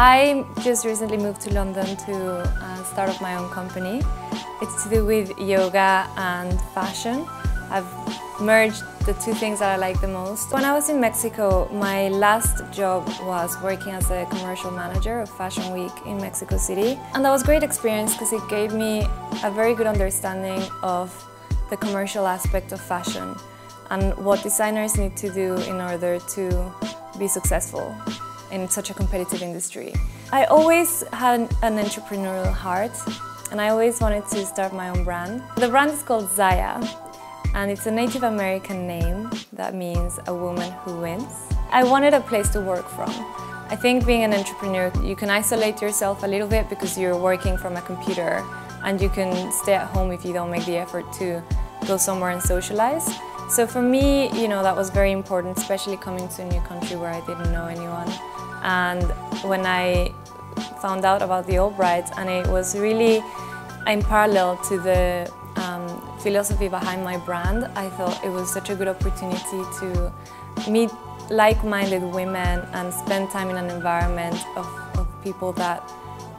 I just recently moved to London to start up my own company. It's to do with yoga and fashion. I've merged the two things that I like the most. When I was in Mexico, my last job was working as a commercial manager of Fashion Week in Mexico City. And that was a great experience because it gave me a very good understanding of the commercial aspect of fashion and what designers need to do in order to be successful in such a competitive industry. I always had an entrepreneurial heart and I always wanted to start my own brand. The brand is called Zaya and it's a Native American name that means a woman who wins. I wanted a place to work from. I think being an entrepreneur, you can isolate yourself a little bit because you're working from a computer and you can stay at home if you don't make the effort to go somewhere and socialize. So for me, that was very important, especially coming to a new country where I didn't know anyone. And when I found out about the Allbright, and it was really in parallel to the philosophy behind my brand, I thought it was such a good opportunity to meet like-minded women and spend time in an environment of people that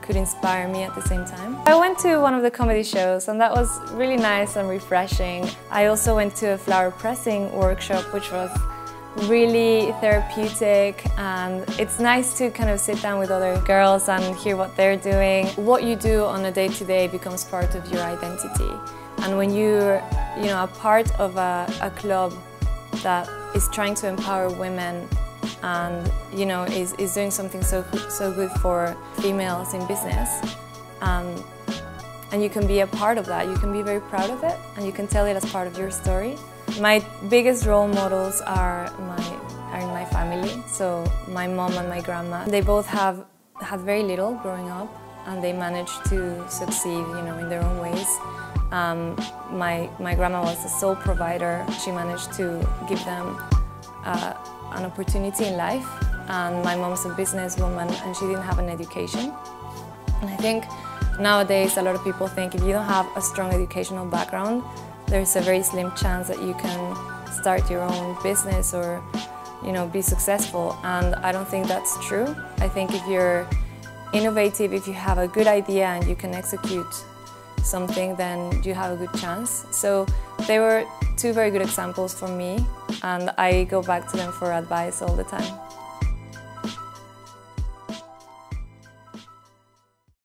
could inspire me at the same time. I went to one of the comedy shows and that was really nice and refreshing. I also went to a flower pressing workshop which was really therapeutic, and it's nice to kind of sit down with other girls and hear what they're doing. What you do on a day-to-day becomes part of your identity, and when you're a part of a club that is trying to empower women and is doing something so good for females in business, and you can be a part of that, you can be very proud of it and you can tell it as part of your story. My biggest role models are in my family, so my mom and my grandma. They both have had very little growing up and they managed to succeed in their own ways. My grandma was a sole provider. She managed to give them an opportunity in life, and my mom's a businesswoman and she didn't have an education. And I think nowadays a lot of people think if you don't have a strong educational background, there's a very slim chance that you can start your own business or be successful, and I don't think that's true. I think if you're innovative, if you have a good idea and you can execute something, then you have a good chance. So they were two very good examples for me and I go back to them for advice all the time.